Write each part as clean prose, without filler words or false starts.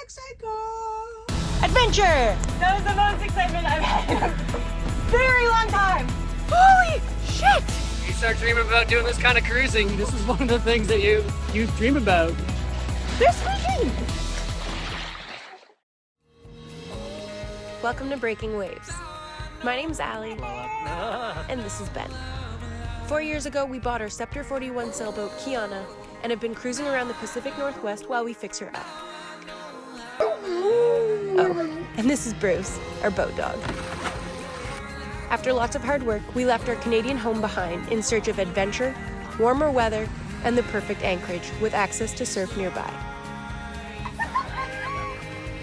Mexico! Adventure! That was the most excitement I've had in a very long time. Holy shit! You start dreaming about doing this kind of cruising, this is one of the things that you dream about. This weekend! Welcome to Breaking Waves. My name's Allie, and this is Ben. 4 years ago, we bought our Scepter 41 sailboat, Kiana, and have been cruising around the Pacific Northwest while we fix her up. Oh, and this is Bruce, our boat dog. After lots of hard work, we left our Canadian home behind in search of adventure, warmer weather, and the perfect anchorage with access to surf nearby.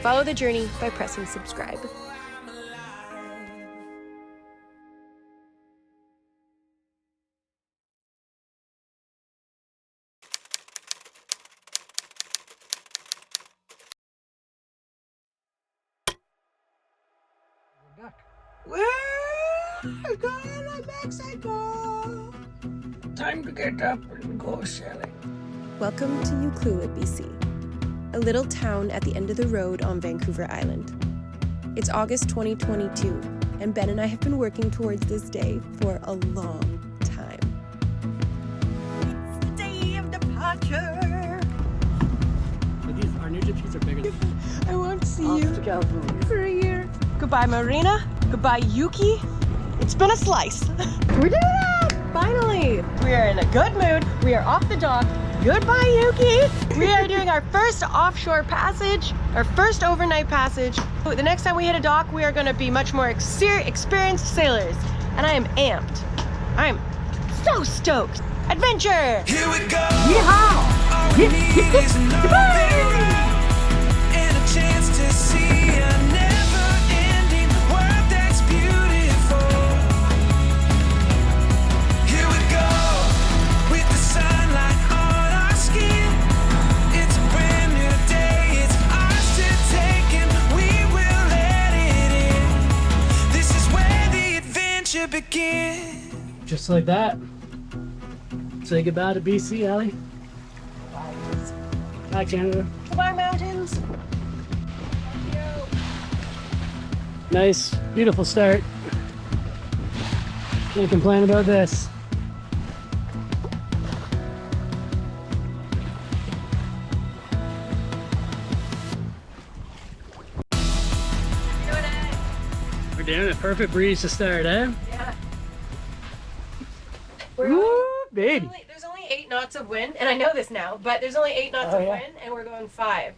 Follow the journey by pressing subscribe. We're going to Mexico! Time to get up and go sailing. Welcome to Ucluelet, BC, a little town at the end of the road on Vancouver Island. It's August 2022, and Ben and I have been working towards this day for a long time. It's the day of departure. Our new gypsies are bigger. I won't see you for a year. Goodbye, Marina. Goodbye, Yuki. It's been a slice. We're doing it! Finally! We are in a good mood. We are off the dock. Goodbye, Yuki! We are doing our first offshore passage, our first overnight passage. The next time we hit a dock, we are going to be much more experienced sailors. And I am amped. I am so stoked. Adventure! Here we go! Yeehaw! All we need is another and a chance to see a never-ending world that's beautiful. Here we go, with the sunlight on our skin. It's a brand new day, it's ours to take, and we will let it in. This is where the adventure begins. Just like that. Say goodbye to BC, Allie. Bye, Canada. Goodbye, mountains. Nice, beautiful start. Can't complain about this. We're doing it. Perfect breeze to start, eh? Yeah. Woo, baby. There's only 8 knots of wind, and I know this now, but there's only 8 knots of wind, and we're going 5.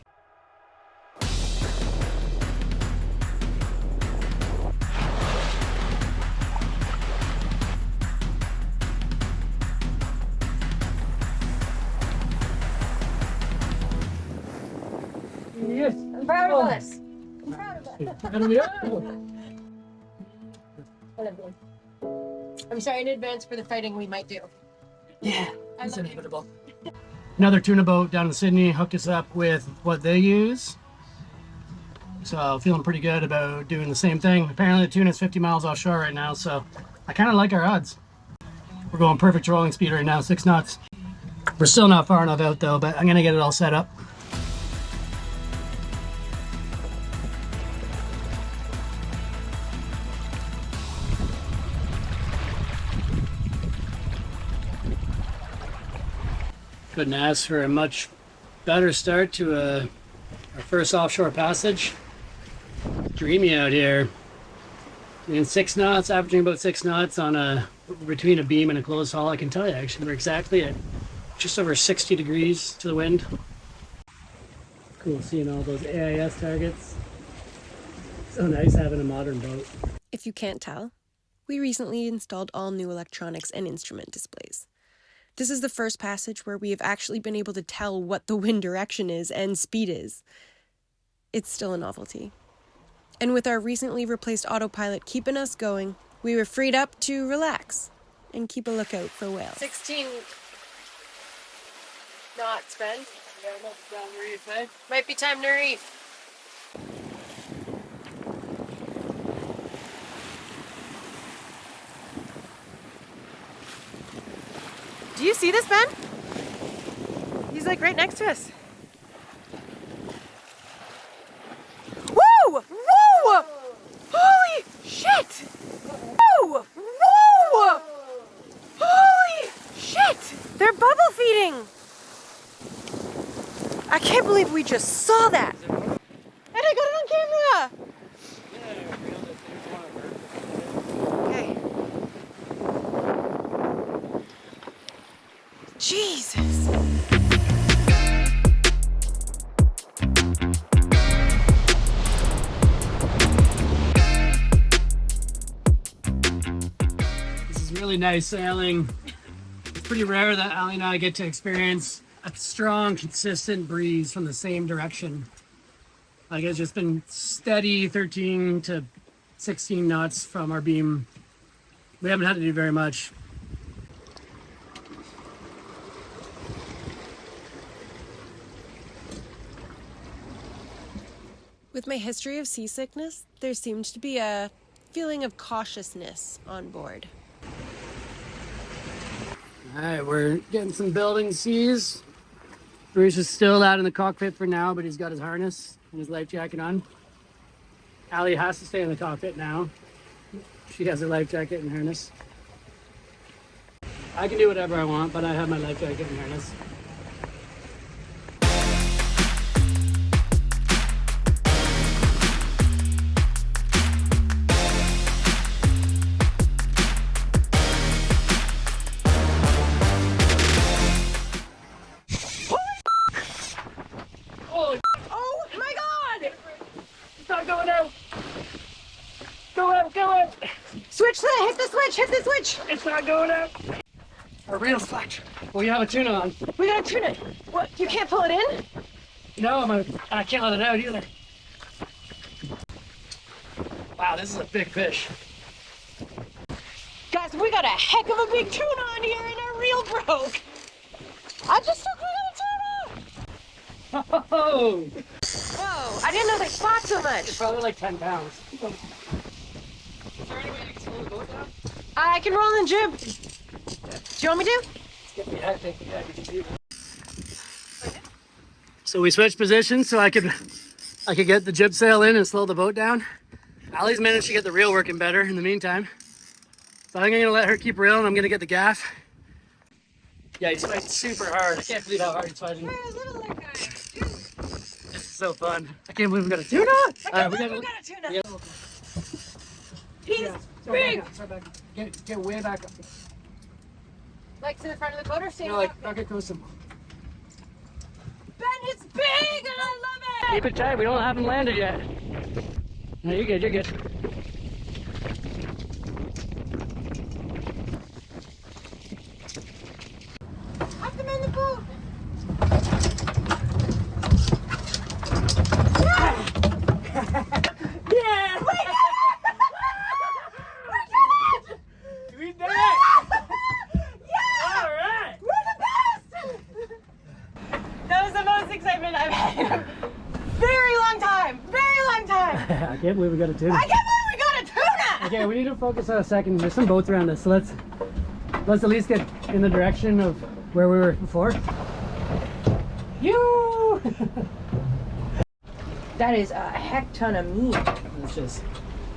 Yes. I'm proud of us. I'm proud of us. I'm sorry in advance for the fighting we might do. Yeah, it's inevitable. Another tuna boat down in Sydney hooked us up with what they use. So feeling pretty good about doing the same thing. Apparently the tuna's 50 miles offshore right now, so I kind of like our odds. We're going perfect trolling speed right now, 6 knots. We're still not far enough out though, but I'm gonna get it all set up. Couldn't ask for a much better start to our first offshore passage. Dreamy out here. In 6 knots, averaging about 6 knots on between a beam and a closed hull. I can tell you actually we're exactly at just over 60 degrees to the wind. Cool seeing all those AIS targets. So nice having a modern boat. If you can't tell, we recently installed all new electronics and instrument displays. This is the first passage where we have actually been able to tell what the wind direction is and speed is. It's still a novelty. And with our recently replaced autopilot keeping us going, we were freed up to relax and keep a lookout for whales. 16 knots, Ben. Yeah, that's down the reef, eh? Might be time to reef. Do you see this, Ben? He's like right next to us. I can't believe we just saw that. And I got it on camera. Okay. Jesus. This is really nice sailing. It's pretty rare that Ali and I get to experience a strong, consistent breeze from the same direction. Like it's just been steady 13 to 16 knots from our beam. We haven't had to do very much. With my history of seasickness, there seemed to be a feeling of cautiousness on board. All right, we're getting some building seas. Bruce is still out in the cockpit for now, but he's got his harness and his life jacket on. Ali has to stay in the cockpit now. She has her life jacket and harness. I can do whatever I want, but I have my life jacket and harness. Holy Oh my God! it's not going out! Go out, go out! Switch that! Hit the switch! Hit the switch! It's not going out! Our reel's flat. We have a tuna on. We gotta tune it. What? You can't pull it in? No, I can't let it out either. Wow, this is a big fish. Guys, we got a heck of a big tuna on here and our reel broke. I just took a little tuna. Oh, Whoa, I didn't know they fought so much. it's probably like 10 pounds. Is there any way you can slow the boat down? I can roll in the jib. Do you want me to? Get me hectic. Yeah, you can do that. So we switched positions so I could get the jib sail in and slow the boat down. Ali's managed to get the reel working better in the meantime. So I'm gonna let her keep reeling. I'm gonna get the gaff. Yeah, he's fighting super hard. I can't believe how hard he's fighting. This is so fun. I can't believe we got a tuna. We got a tuna. Yeah. He's big. Get way back up. Like to the front of the boat or stay No, like not get close to him. Ben, it's big and I love it. Keep it tight. We don't have him landed yet. No, you're good. You're good. Have them in the boat. Yeah! We did it! We did it! We did it! Yeah! All right! We're the best! That was the most excitement I've had in a very long time. Very long time. I can't believe we got a tuna. I can't believe we got a tuna! Okay, we need to focus on a second. There's some boats around us, so let's at least get in the direction of where we were before. You! That is a heck ton of meat. That's just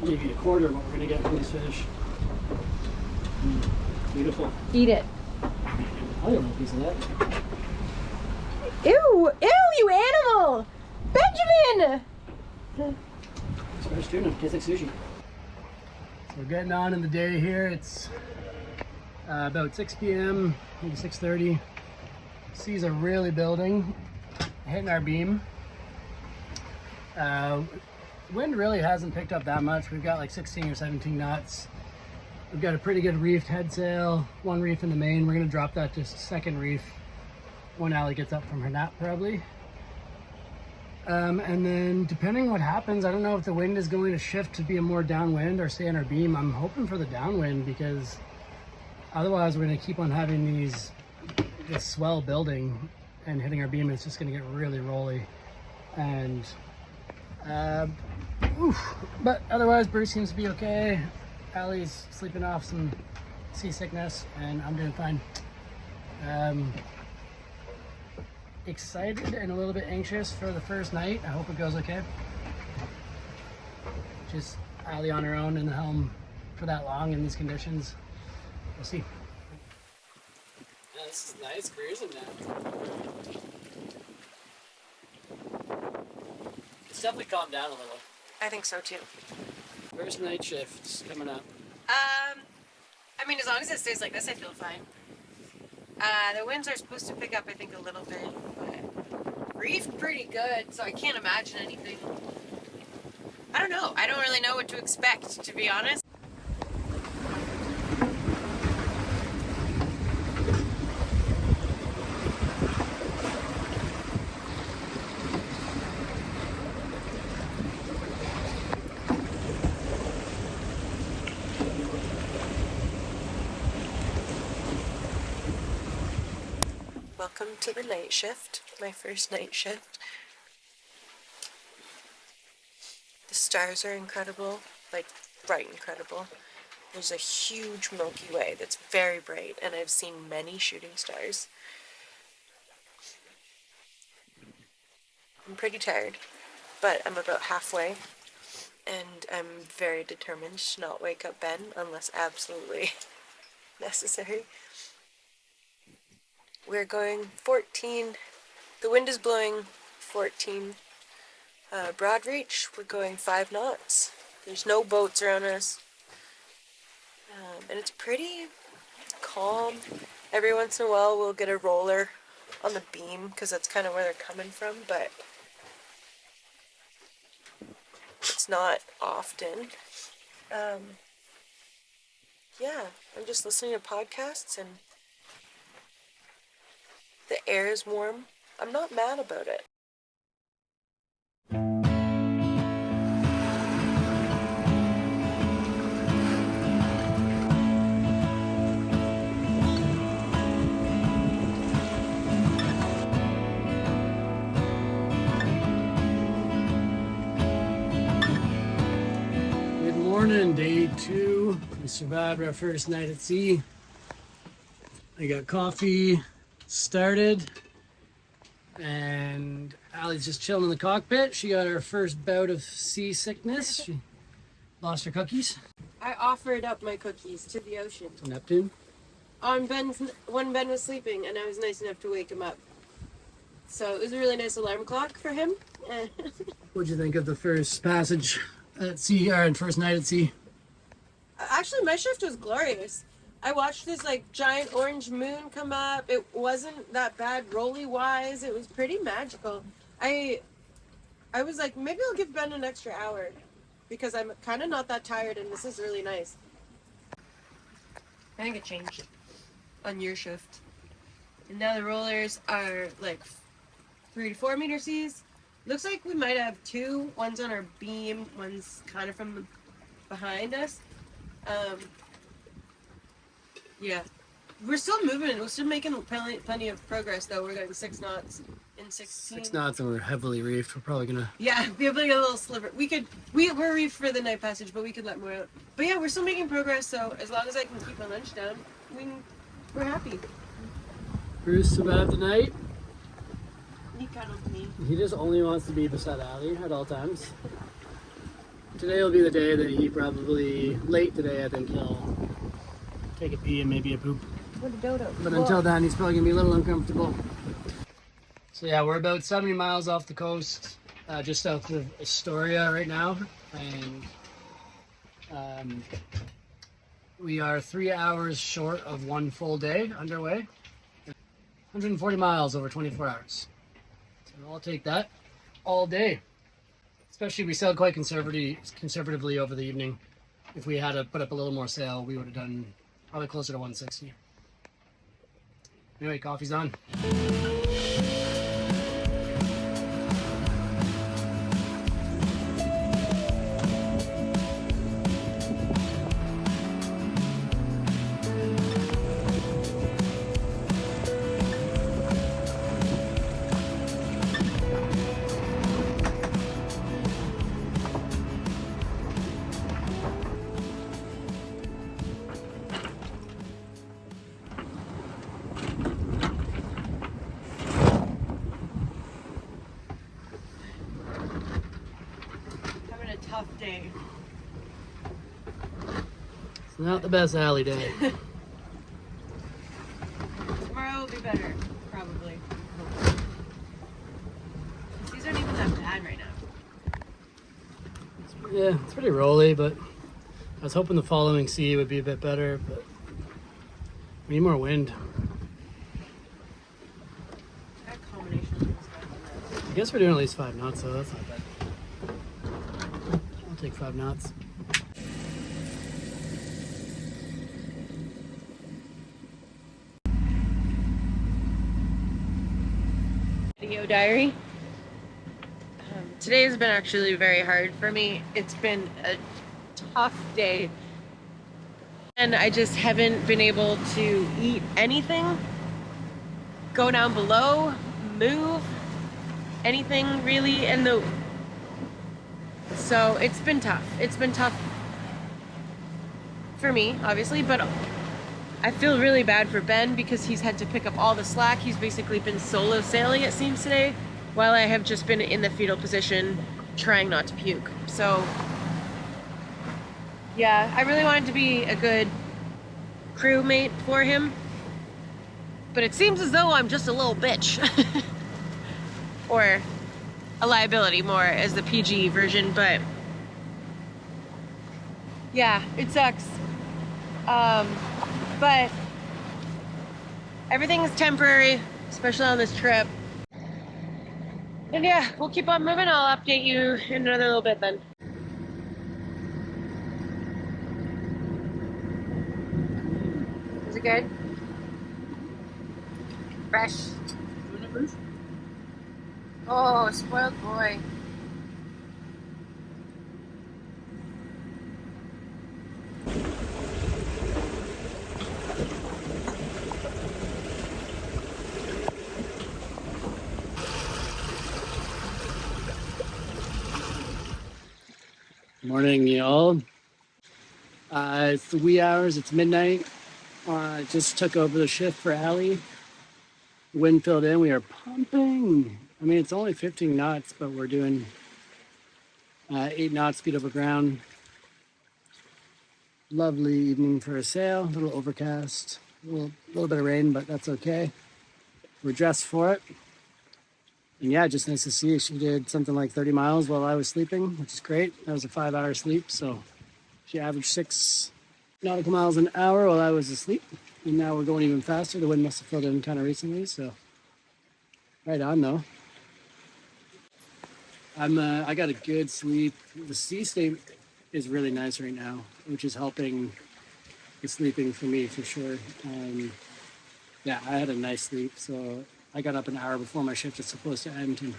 maybe a quarter of what we're gonna get from these fish. Beautiful. Eat it. I'll get a piece of that. Ew! Ew, you animal! Benjamin! It's fresh tuna. Tastes like sushi. So we're getting on in the day here. It's about 6 p.m., maybe 6:30. Seas are really building, hitting our beam. Wind really hasn't picked up that much. We've got like 16 or 17 knots. We've got a pretty good reefed head sail, one reef in the main. We're gonna drop that to second reef when Ali gets up from her nap probably. And then depending what happens, I don't know if the wind is going to shift to be a more downwind or stay on our beam. I'm hoping for the downwind because otherwise we're gonna keep on having this swell building and hitting our beam, and it's just gonna get really rolly. And but otherwise Bruce seems to be okay. Ali's sleeping off some seasickness and I'm doing fine. Excited and a little bit anxious for the first night. I hope it goes okay. Just Ali on her own in the helm for that long in these conditions. We'll see. Yeah, this is nice cruising now. It's definitely calmed down a little. I think so too. First night shift's coming up. I mean, as long as it stays like this, I feel fine. The winds are supposed to pick up, I think, a little bit, but reefed pretty good, so I can't imagine anything. I don't know. I don't really know what to expect, to be honest. Welcome to the night shift, my first night shift. The stars are incredible, like bright incredible. There's a huge Milky Way that's very bright, and I've seen many shooting stars. I'm pretty tired, but I'm about halfway, and I'm very determined to not wake up Ben unless absolutely necessary. We're going 14, the wind is blowing 14 broad reach. We're going 5 knots. There's no boats around us. And it's pretty calm. Every once in a while we'll get a roller on the beam because that's kind of where they're coming from, but it's not often. Yeah, I'm just listening to podcasts and the air is warm. I'm not mad about it. Good morning, day 2. We survived our first night at sea. I got coffee started, and Allie's just chilling in the cockpit. She got her first bout of seasickness. She lost her cookies. I offered up my cookies to the ocean To Neptune. on when Ben was sleeping, and I was nice enough to wake him up. So it was a really nice alarm clock for him. What'd you think of the first passage at sea, or first night at sea? Actually, my shift was glorious. I watched this like giant orange moon come up. It wasn't that bad rolly wise. It was pretty magical. I was like, maybe I'll give Ben an extra hour because I'm kind of not that tired and this is really nice. I think it changed on your shift. And now the rollers are like 3 to 4 meter seas. Looks like we might have 2. One's on our beam, one's kind of from behind us. Yeah, we're still moving. We're still making plenty of progress, though. We're going 6 knots in 16. 6 knots, and we're heavily reefed. We're probably gonna. Yeah, we have like a little sliver. We're reefed for the night passage, but we could let more out. But yeah, we're still making progress. So as long as I can keep my lunch down, we're happy. Bruce survived the night. He cuddled me. He just only wants to be beside Allie at all times. Today will be the day that he probably, late today, I think he'll take a pee and maybe a poop. What a dodo. But until then, he's probably gonna be a little uncomfortable. So yeah, we're about 70 miles off the coast, just south of Astoria right now, and we are 3 hours short of 1 full day underway. 140 miles over 24 hours. So I'll take that all day. Especially we sailed quite conservatively over the evening. If we had to put up a little more sail, we would have done probably closer to 160. Anyway, coffee's on. Having a tough day. It's not the best Alley day. Tomorrow will be better, probably. These aren't even that bad right now. Yeah, it's pretty rolly, but I was hoping the following sea would be a bit better, but we need more wind. I guess we're doing at least 5 knots, so that's not bad. I'll take 5 knots. Video diary. Today has been actually very hard for me. It's been a tough day. And I just haven't been able to eat anything, go down below, move, anything really. So it's been tough. It's been tough for me, obviously, but I feel really bad for Ben because he's had to pick up all the slack. He's basically been solo sailing, it seems, today, while I have just been in the fetal position trying not to puke. So yeah, I really wanted to be a good crewmate for him, but it seems as though I'm just a little bitch. Or a liability more as the PG version, but yeah, it sucks. But everything is temporary, especially on this trip. And yeah, we'll keep on moving. I'll update you in another little bit then. Is it good? Fresh. Oh, spoiled boy. Morning, y'all. It's the wee hours, it's midnight. Just took over the shift for Allie. Wind filled in, we are pumping. I mean, it's only 15 knots, but we're doing 8 knots speed over ground. Lovely evening for a sail, a little overcast, a little bit of rain, but that's okay. We're dressed for it. And yeah, just nice to see. She did something like 30 miles while I was sleeping, which is great. That was a 5-hour sleep, so she averaged 6 nautical miles an hour while I was asleep. And now we're going even faster. The wind must have filled in kind of recently, so right on though. I got a good sleep. The sea state is really nice right now, which is helping the sleeping for me for sure. Yeah, I had a nice sleep, so I got up an hour before my shift is supposed to end, and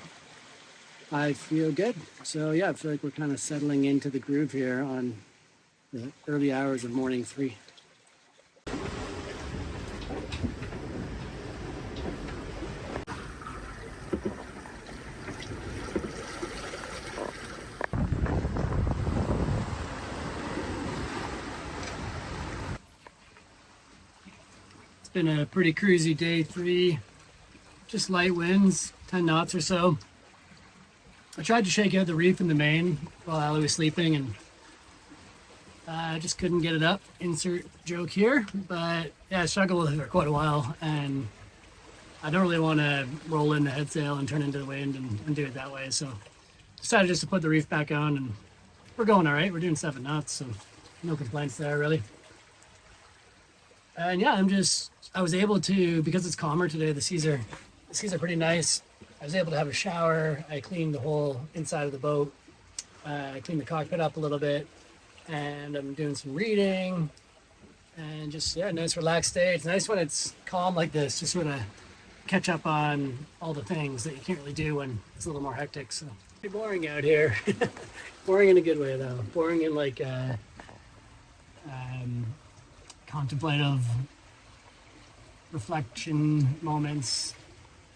I feel good. So yeah, I feel like we're kind of settling into the groove here on the early hours of morning 3. It's been a pretty cruisy day 3. Just light winds, 10 knots or so. I tried to shake out the reef in the main while Ali was sleeping, and I just couldn't get it up. Insert joke here, but yeah, I struggled with it for quite a while, and I don't really want to roll in the head sail and turn into the wind and do it that way. So decided just to put the reef back on, and we're going all right. We're doing 7 knots, so no complaints there really. And yeah, I was able to, because it's calmer today, the seas are pretty nice. I was able to have a shower. I cleaned the whole inside of the boat. I cleaned the cockpit up a little bit, and I'm doing some reading, and just, yeah, nice relaxed day. It's nice when it's calm like this, just sort of catch up on all the things that you can't really do when it's a little more hectic. So it's pretty boring out here. Boring in a good way though. Boring in like contemplative reflection moments.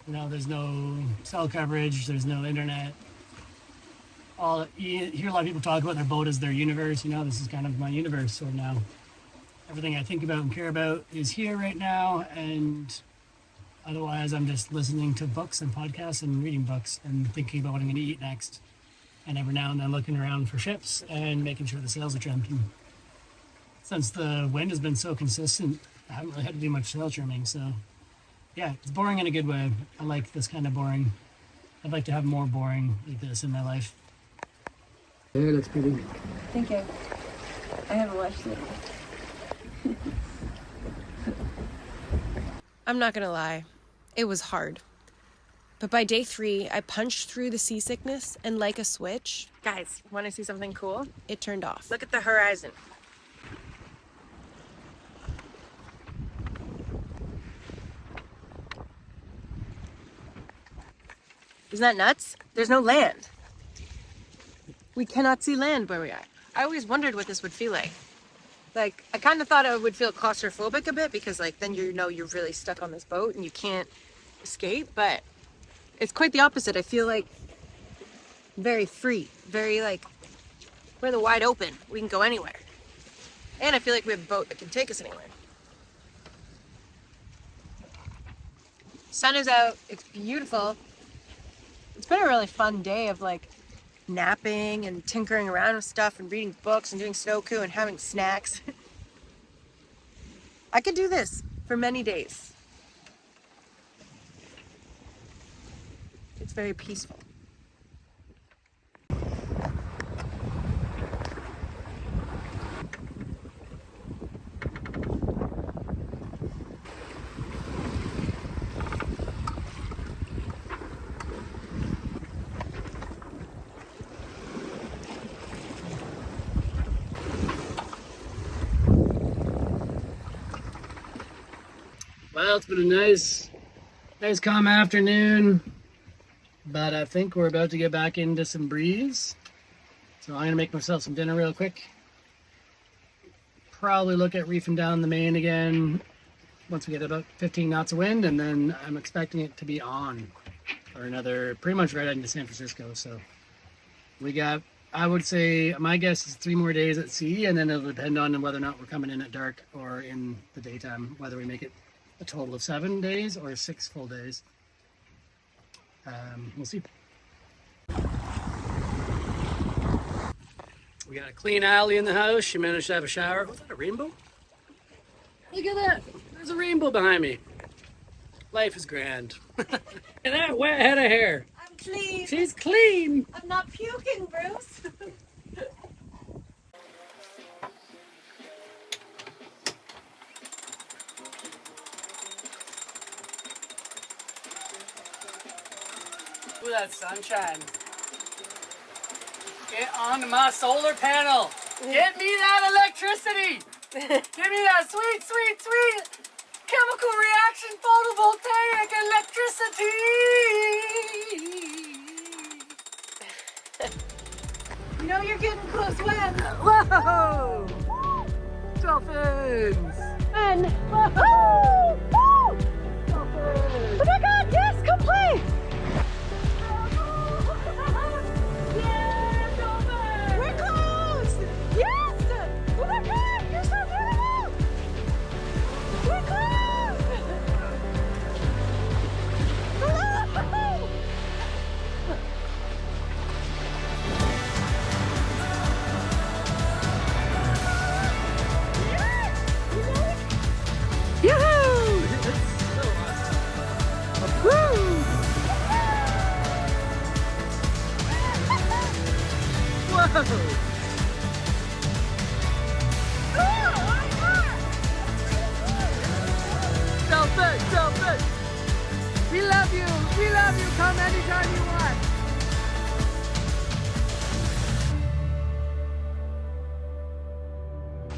You know, there's no cell coverage, there's no internet. You hear a lot of people talk about their boat as their universe. You know, this is kind of my universe. So now everything I think about and care about is here right now, and otherwise I'm just listening to books and podcasts and reading books and thinking about what I'm going to eat next, and every now and then looking around for ships and making sure the sails are trimmed. And since the wind has been so consistent, I haven't really had to do much sail trimming. So yeah, it's boring in a good way. I like this kind of boring. I'd like to have more boring like this in my life. Yeah, that's pretty. Thank you. I haven't watched it. I'm not gonna lie, it was hard. But by day 3, I punched through the seasickness and like a switch, guys, wanna see something cool? It turned off. Look at the horizon. Isn't that nuts? There's no land. We cannot see land where we are. I always wondered what this would feel like. Like, I kind of thought I would feel claustrophobic a bit because, like, then you know you're really stuck on this boat and you can't escape, but it's quite the opposite. I feel like very free, very like, we're the wide open. We can go anywhere. And I feel like we have a boat that can take us anywhere. Sun is out, it's beautiful. It's been a really fun day of like napping and tinkering around with stuff and reading books and doing Sudoku and having snacks. I could do this for many days. It's very peaceful. Well, it's been a nice calm afternoon, but I think we're about to get back into some breeze. So I'm gonna make myself some dinner real quick. Probably look at reefing down the main again once we get about 15 knots of wind, and then I'm expecting it to be on for another, pretty much right into San Francisco. So we got, I would say, my guess is 3 more days at sea, and then it'll depend on whether or not we're coming in at dark or in the daytime, whether we make it a total of 7 days or 6 full days. We'll see. We got a clean alley in the house. She managed to have a shower. Was that a rainbow? Look at that. There's a rainbow behind me. Life is grand. And that wet head of hair. I'm clean. She's clean. I'm not puking, Bruce. Ooh, that sunshine. Get on my solar panel. Get me that electricity. Give me that sweet, sweet, sweet chemical reaction photovoltaic electricity. You know you're getting close when. Whoa! Dolphins. And woohoo! Woo! Oh my God! Yes, come play. We're close! Yes! Oh my God, you're so beautiful! We're close! Hello! Yoo-hoo! That's so awesome. Woo! Whoa! Dolphin! We love you! We love you! Come anytime you want!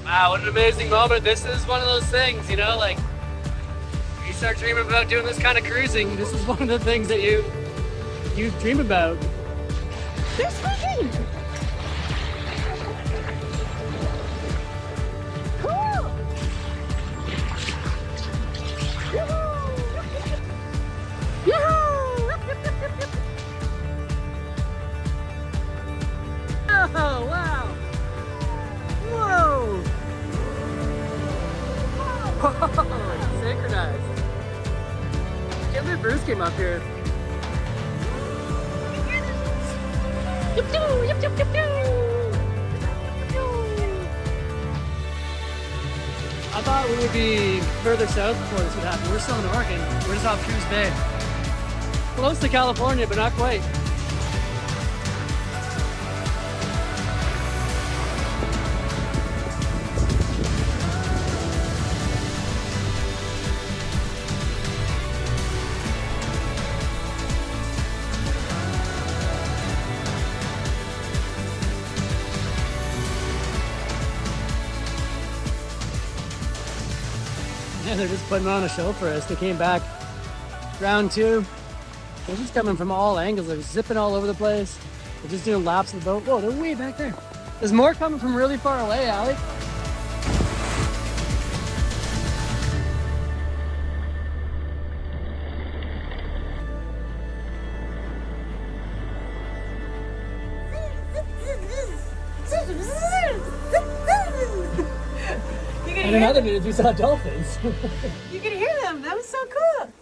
Wow, what an amazing moment. This is one of those things, you know, like, you start dreaming about doing this kind of cruising, this is one of the things that you dream about. They're speaking! Cool! Oh, wow! Whoa! Whoa! Synchronized. Can't believe Bruce came up here. I thought we would be further south before this would happen. We're still in Oregon. We're just off Coos Bay. Close to California, but not quite. Yeah, they're just putting on a show for us. They came back round 2. They're just coming from all angles. They're zipping all over the place. They're just doing laps of the boat. Whoa, they're way back there. There's more coming from really far away, Allie. And in other minutes, we saw dolphins. You can hear them. That was so cool.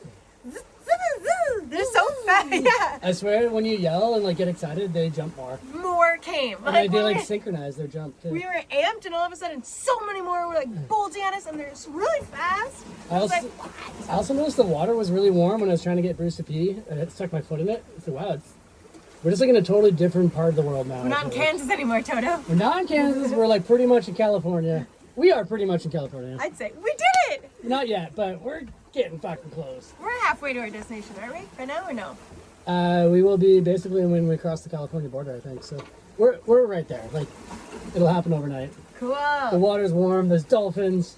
They're so fast. Yeah. I swear, when you yell and like get excited, they jump more. More came. And they like synchronize their jump too. We were amped, and all of a sudden, so many more were like bolting at us, and they're just really fast. I also noticed the water was really warm when I was trying to get Bruce to pee, and it stuck my foot in it. So wow, we're just like in a totally different part of the world now. We're not in Kansas anymore, Toto. We're not in Kansas. We're like pretty much in California. We are pretty much in California. I'd say we did it. Not yet, but we're getting fucking close. We're halfway to our destination, aren't we? Right now or no? We will be basically when we cross the California border, I think. So we're right there. Like it'll happen overnight. Cool. The water's warm. There's dolphins.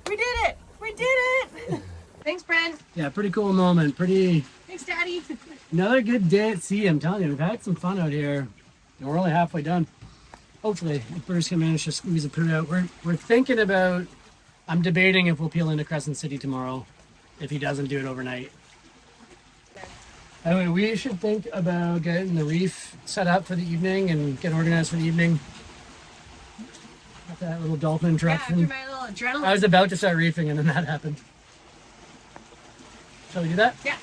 We did it. We did it. Thanks, Brent. Yeah, pretty cool moment. Thanks, Daddy. Another good day at sea. I'm telling you, we've had some fun out here, and we're only halfway done. Hopefully, if Bruce can manage to squeeze a poo out. We're thinking about. I'm debating if we'll peel into Crescent City tomorrow, if he doesn't do it overnight. Anyway, we should think about getting the reef set up for the evening and get organized for the evening. Got that little dolphin interaction. Yeah, after my little adrenaline. I was about to start reefing and then that happened. Shall we do that? Yeah.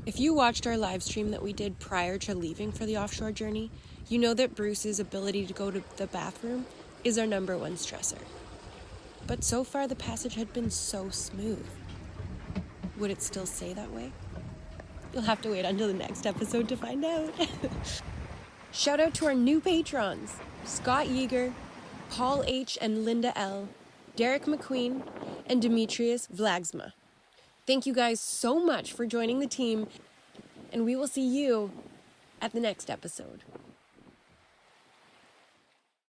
If you watched our live stream that we did prior to leaving for the offshore journey, you know that Bruce's ability to go to the bathroom is our #1 stressor. But so far the passage had been so smooth. Would it still stay that way? You'll have to wait until the next episode to find out. Shout out to our new patrons, Scott Yeager, Paul H. and Linda L., Derek McQueen, and Demetrius Vlagsma. Thank you guys so much for joining the team, and we will see you at the next episode.